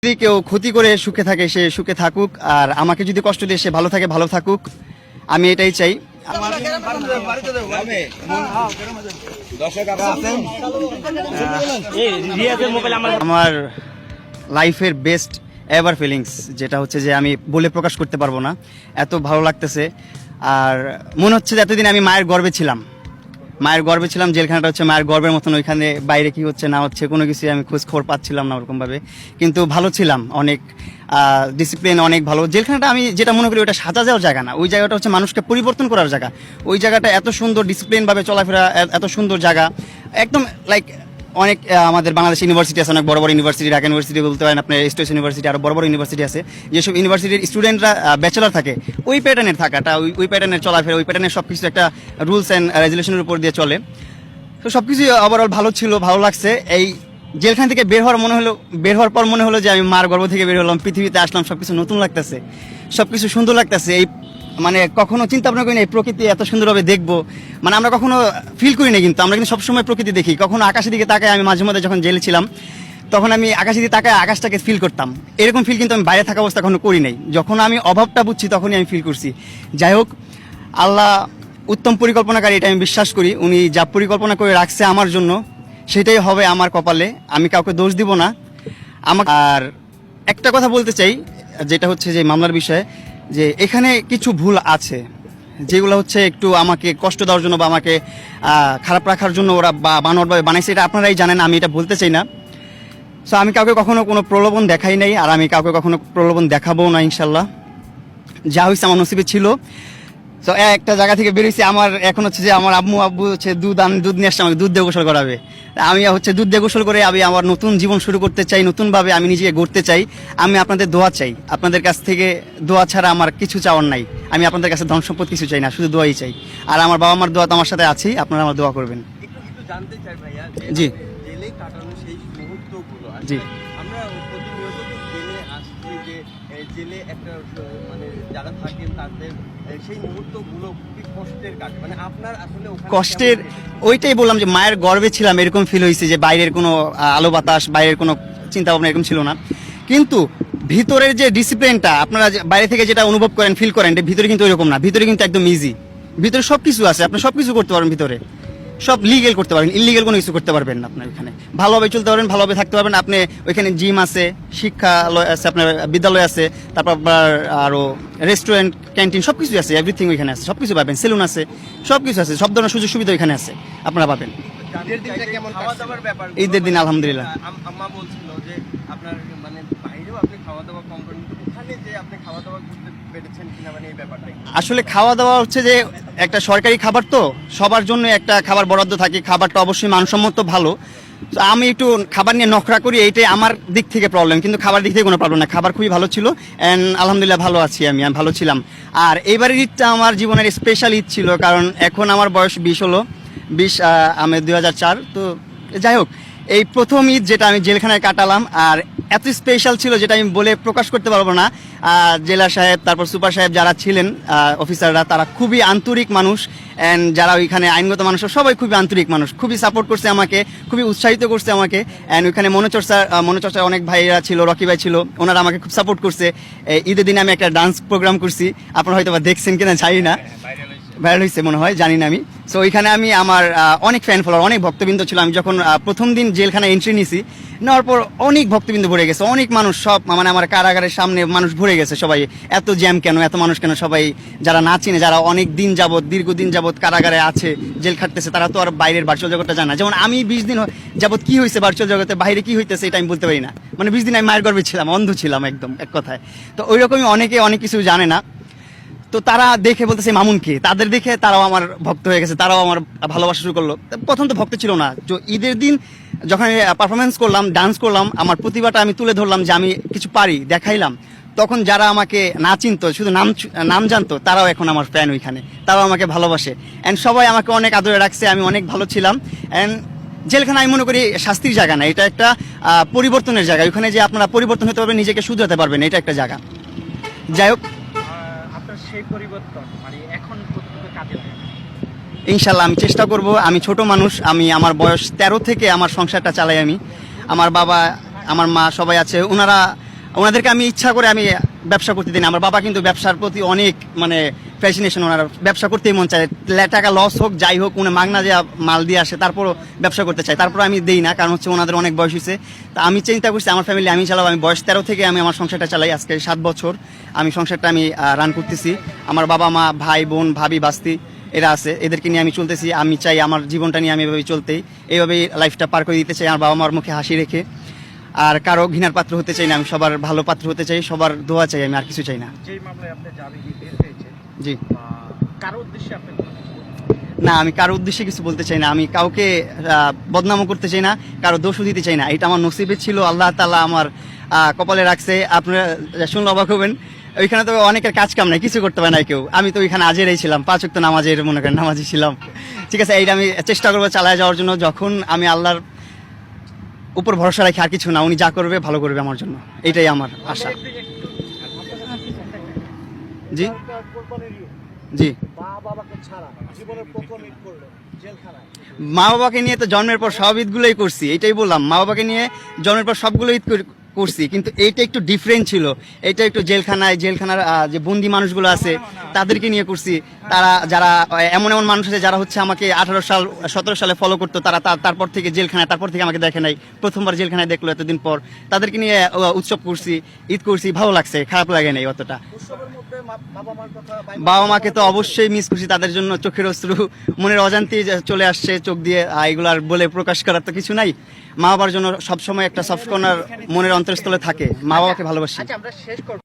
যদি কেউ ক্ষতি করে সুখে থাকে সে সুখে থাকুক, আর আমাকে যদি কষ্ট দিয়ে সে ভালো থাকে ভালো থাকুক, আমি এটাই চাই। আমার লাইফের বেস্ট এভার ফিলিংস যেটা হচ্ছে যে আমি বলে প্রকাশ করতে পারবো না, এত ভালো লাগতেছে। আর মনে হচ্ছে যে এতদিন আমি মায়ের গর্বে ছিলাম, জেলখানাটা হচ্ছে মায়ের গর্বের মতন। ওইখানে বাইরে কি হচ্ছে না হচ্ছে কোনো কিছু আমি খোঁজ খবর পাচ্ছিলাম না ওরকমভাবে, কিন্তু ভালো ছিলাম, অনেক ডিসিপ্লিন অনেক ভালো। জেলখানাটা আমি যেটা মনে করি ওটা সাজা যাওয়ার জায়গা না, ওই জায়গাটা হচ্ছে মানুষকে পরিবর্তন করার জায়গা। ওই জায়গাটা এত সুন্দর ডিসিপ্লিনভাবে চলাফেরা, এত সুন্দর জায়গা, একদম লাইক অনেক আমাদের বাংলাদেশ ইউনিভার্সিটি আছে, অনেক বড় বড় ইউনিভার্সিটি, ঢাকা ইউনিভার্সিটি বলতে পারেন, আপনার স্টেট ইউনিভার্সিটি, আরও বড় বড় ইউনিভার্সিটি আছে, যেসব ইউনিভার্সিটির স্টুডেন্টরা ব্যাচেলার থাকে ওই প্যাটার্নের থাকাটা, ওই প্যাটার্নের চলাফেরা, ওই প্যাটার্নের সব কিছু একটা রুলস অ্যান্ড রেজুলেশনের উপর দিয়ে চলে। তো সব কিছুই ওভারঅল ভালো ছিল, ভালো লাগছে। এই জেলখানা থেকে বের হওয়ার পর মনে হলো যে আমি মার গর্ভ থেকে বের হলাম, পৃথিবীতে আসলাম, সবকিছু নতুন লাগতেছে, সবকিছু সুন্দর লাগতেছে। এই মানে কখনো চিন্তা ভাবনা করি না এই প্রকৃতি এত সুন্দরভাবে দেখবো, মানে আমরা কখনো ফিল করি না, কিন্তু আমরা কিন্তু সবসময় প্রকৃতি দেখি। কখনো আকাশের দিকে তাকায়, আমি মাঝে মধ্যে যখন জেলে ছিলাম তখন আমি আকাশের দিকে তাকায় আকাশটাকে ফিল করতাম, এরকম ফিল কিন্তু আমি বাইরে থাকা অবস্থা কখনো করি নাই। যখন আমি অভাবটা বুঝছি তখনই আমি ফিল করছি। যাই হোক, আল্লাহ উত্তম পরিকল্পনাকারী, এটা আমি বিশ্বাস করি। উনি যা পরিকল্পনা করে রাখছে আমার জন্য সেটাই হবে আমার কপালে, আমি কাউকে দোষ দিব না। আর একটা কথা বলতে চাই, যেটা হচ্ছে যে মামলার বিষয়ে, যে এখানে কিছু ভুল আছে যেগুলো হচ্ছে একটু আমাকে কষ্ট দেওয়ার জন্য বা আমাকে খারাপ রাখার জন্য ওরা বানোয়ারভাবে বানাইছে, এটা আপনারাই জানেন, আমি এটা বলতে চাই না। সো আমি কাউকে কখনো কোনো প্রলোভন দেখাই নাই, আর আমি কাউকে কখনো প্রলোভন দেখাবো না ইনশাল্লাহ। যা হয়েছে আমার নসিবে ছিল। তো একটা জায়গা থেকে বেরিয়েছি, আমার এখন হচ্ছে যে আমার আব্বু হচ্ছে দুধ নিয়ে আসছে, আমাকে দুধ দিয়ে গোসল করাবে। আমি হচ্ছে দুধ দিয়ে গোসল করে আমি আমার নতুন জীবন শুরু করতে চাই, নতুনভাবে আমি নিজেকে গড়তে চাই। আমি আপনাদের দোয়া চাই, আপনাদের কাছ থেকে দোয়া ছাড়া আমার কিছু চাওয়ার নাই। আমি আপনাদের কাছে ধন সম্পদ কিছু চাই না, শুধু দোয়াই চাই। আর আমার বাবা মার দোয়া তো আমার সাথে আছেই, আপনারা আমার দোয়া করবেন। একটু জানতে চাই ভাইয়া, জি জেলে কাটানো সেই মুহূর্তগুলো, জি আমরা প্রতিনিয়ত জেলে আসছি, যে জেলে একটা মানে যারা থাকেন তাদের সেই মুহূর্তগুলো খুবই কষ্টের কাজ, মানে আপনার আসলে কষ্টের ওইটাই বললাম যে মায়ের গর্বে ছিলাম, এরকম ফিল হয়েছে যে বাইরের কোনো আলো বাতাস, বাইরের কোনো চিন্তা ভাবনা এরকম ছিল না। কিন্তু ভিতরের যে ডিসিপ্লিনটা আপনারা বাইরে থেকে যেটা অনুভব করেন, ফিল করেন, ভিতরে কিন্তু ওইরকম না। ভিতরে কিন্তু একদম ইজি, ভিতরে সব কিছু আছে, আপনি সব কিছু করতে পারবেন, ভিতরে সব লিগেল করতে পারবেন, ইলিগেল কোনো কিছু করতে পারবেন না। আপনার ওইখানে ভালোভাবে চলতে পারবেন, ভালোভাবে থাকতে পারবেন। আপনি ওইখানে জিম আছে, শিক্ষালয় আছে, আপনার বিদ্যালয় আছে, তারপর আপনার আরও রেস্টুরেন্ট, ক্যান্টিন সব কিছু আছে, এভরিথিং ওইখানে আছে, সব কিছু পাবেন, সেলুন আছে, সব কিছু আছে, সব ধরনের সুযোগ সুবিধা ওইখানে আছে, আপনারা পাবেন। খাওয়া দাওয়ার ব্যাপার, ঈদের দিন আলহামদুলিল্লাহ আম্মা বলছিল যে আপনার মানে বাইরেও আপনি খাওয়া দাওয়া কম করেন, ওখানে যে আপনি খাওয়া দাওয়া করতে পেরেছেন কিনা, মানে এই ব্যাপারটা আসলে খাওয়া দাওয়া হচ্ছে যে একটা সরকারি খাবার, তো সবার জন্য একটা খাবার বরাদ্দ থাকে, খাবারটা অবশ্যই মানসম্মত ভালো। তো আমি একটু খাবার নিয়ে নখরা করি, এইটাই আমার দিক থেকে প্রবলেম, কিন্তু খাবার দিক থেকে কোনো প্রবলেম না। খাবার খুবই ভালো ছিল, অ্যান্ড আলহামদুলিল্লাহ ভালো আছি, আমি ভালো ছিলাম। আর এইবারের ঈদটা আমার জীবনের স্পেশাল ঈদ ছিল, কারণ এখন আমার বয়স 20 হলো, 20 আমি 2004। তো যাই হোক, এই প্রথম ঈদ যেটা আমি জেলখানায় কাটালাম, আর এত স্পেশাল ছিল যেটা আমি বলে প্রকাশ করতে পারবো না। জেলা সাহেব, তারপর সুপার সাহেব যারা ছিলেন অফিসাররা, তারা খুবই আন্তরিক মানুষ, অ্যান্ড যারা ওইখানে আইনগত মানুষ সবাই খুবই আন্তরিক মানুষ, খুবই সাপোর্ট করছে আমাকে, খুবই উৎসাহিত করছে আমাকে। অ্যান্ড ওইখানে মনোচর্চার অনেক ভাইয়েরা ছিল, রকি ভাই ছিল, ওনারা আমাকে খুব সাপোর্ট করছে। ঈদের দিনে আমি একটা ডান্স প্রোগ্রাম করছি, আপনারা হয়তো বা দেখছেন কিনা জানি না, ভাইরাল হয়েছে মনে হয়, জানি না আমি। সো ওইখানে আমি আমার অনেক ফ্যান ফলোয়ার, অনেক ভক্তবৃন্দ ছিল। আমি যখন প্রথম দিন জেলখানায় এন্ট্রি নিছি, নেওয়ার পর অনেক ভক্তবৃন্দ ভরে গেছে, অনেক মানুষ, সব মানে আমার কারাগারের সামনে মানুষ ভরে গেছে। সবাই এত জ্যাম কেন, এত মানুষ কেন? সবাই যারা না চিনে, যারা অনেক দিন যাবত, দীর্ঘদিন যাবত কারাগারে আছে, জেল খাটতেছে, তারা তো আর বাইরের ভার্চুয়াল জগৎটা জানা। যেমন আমি 20 দিন যাবত কি হয়েছে ভার্চুয়াল জগতে, বাইরে কি হইতেছে এটা আমি বলতে পারি না। মানে 20 দিন আমি মায়ের গর্ভে ছিলাম, অন্ধ ছিলাম একদম, এক কথায়। তো ওই রকমই অনেকে অনেক কিছু জানে না। তো তারা দেখে বলতেছে মামুনকে, তাদের দেখে তারাও আমার ভক্ত হয়ে গেছে, তারাও আমার ভালোবাসা শুরু করলো। প্রথম তো ভক্ত ছিল না, তো ঈদের দিন যখন পারফরমেন্স করলাম, ডান্স করলাম, আমার প্রতিভাটা আমি তুলে ধরলাম যে আমি কিছু পারি, দেখাইলাম, তখন যারা আমাকে না চিনতো, শুধু নাম জানতো, তারাও এখন আমার ফ্যান ওইখানে, তারাও আমাকে ভালোবাসে। অ্যান্ড সবাই আমাকে অনেক আদরে রাখছে, আমি অনেক ভালো ছিলাম। অ্যান্ড জেলখানা আমি মনে করি শাস্তির জায়গা না, এটা একটা পরিবর্তনের জায়গা। ওইখানে যে আপনারা পরিবর্তন হতে পারবেন, নিজেকে শুধরাতে পারবেন, এটা একটা জায়গা। যাই হোক, সেই পরিবর্তন মানে এখন কতটুকু কাজে লাগে? ইনশাল্লাহ আমি চেষ্টা করব। আমি ছোট মানুষ, আমি আমার বয়স 13 থেকে আমার সংসারটা চালাই। আমি, আমার বাবা, আমার মা সবাই আছে, ওনারা ওনাদেরকে আমি ইচ্ছা করে আমি ব্যবসা করতে দিই না। আমার বাবা কিন্তু ব্যবসার প্রতি অনেক মানে ফ্যাসিনেশন, ওনার ব্যবসা করতেই মন চায়, টাকা লস হোক যাই হোক, উনি মাগনা যে মাল দিয়ে আসে তারপরও ব্যবসা করতে চায়, তারপর আমি দেই না, কারণ হচ্ছে ওনাদের অনেক বয়স হয়েছে। তা আমি চিন্তা করছি আমার ফ্যামিলি আমি চালাবো। আমি বয়স 13 থেকে আমি আমার সংসারটা চালাই, আজকে 7 বছর আমি সংসারটা আমি রান করতেছি। আমার বাবা মা ভাই বোন ভাবি বাস্তি এরা আছে, এদেরকে নিয়ে আমি চলতেছি। আমি চাই আমার জীবনটা নিয়ে আমি এভাবেই চলতেই, এইভাবেই লাইফটা পার করে দিতে চাই আমার বাবা মার মুখে হাসি রেখে। আর কারো ঘৃণার পাত্র হতে চাই না, আমি সবার ভালো পাত্র হতে চাই, সবার দোয়া চাই, আমি আর কিছু চাই না। যেই মামলায় আপনি জামিন বের হয়েছে, জি কারো উদ্দেশ্যে আপনি কোনো কিছু বলবেন? না, আমি কারো উদ্দেশ্যে কিছু বলতে চাই না, আমি কাউকে বদনামও করতে চাই না, কারো দোষও দিতে চাই না। এটা আমার নসিবে ছিল, আল্লাহ তাআলা আমার কপালে রাখছে। আপনারা শুনলে অবাক হবেন, ওইখানে তো অনেকের কাজ কাম নাই, কিছু করতে পারে না কেউ। আমি তো ওইখানে আজেরাই ছিলাম, 5 ওয়াক্ত নামাজের মনে করেন নামাজি ছিলাম। ঠিক আছে, এইটা আমি চেষ্টা করবো চালায় যাওয়ার জন্য। যখন আমি আল্লাহর উপর ভরসা রাখি, আর কিছু না, উনি যা করবে ভালো করবে আমার জন্য, এটাই আমার আশা। জি জি মা বাবাকে ছাড়া জীবনের প্রথম ঈদ করলো জেলখানায়। মা বাবাকে নিয়ে তো জন্মের পর সব ঈদগুলোই করছি, এটাই বললাম। মা বাবাকে নিয়ে জন্মের পর সবগুলো ঈদ করছি, কিন্তু এইটা একটু ডিফারেন্ট ছিল। এটা একটু জেলখানার যে বন্দি মানুষগুলো আছে তাদেরকে নিয়ে করছি। তারা যারা এমন এমন মানুষ আছে যারা হচ্ছে আমাকে 17 সালে ফলো করতো, তারা তারপর থেকে জেলখানায়, তারপর থেকে আমাকে দেখে নাই, প্রথমবার জেলখানায় দেখলো এতদিন পর। তাদেরকে নিয়ে উৎসব করছি, ঈদ করছি, ভালো লাগছে, খারাপ লাগে নাই অতটা। উৎসবের মধ্যে বাবা মার কথা বাবা মাকে তো অবশ্যই মিস করছি, তাদের জন্য চোখের অশ্রু মনের অজান্তেই চলে আসছে চোখ দিয়ে। এগুলো আর বলে প্রকাশ করার তো কিছু নাই। মা বাবার জন্য সবসময় একটা সফট কর্নার মনের অন্তরস্থলে থাকে, মা বাবাকে ভালোবাসি। আচ্ছা, আমরা শেষ করব।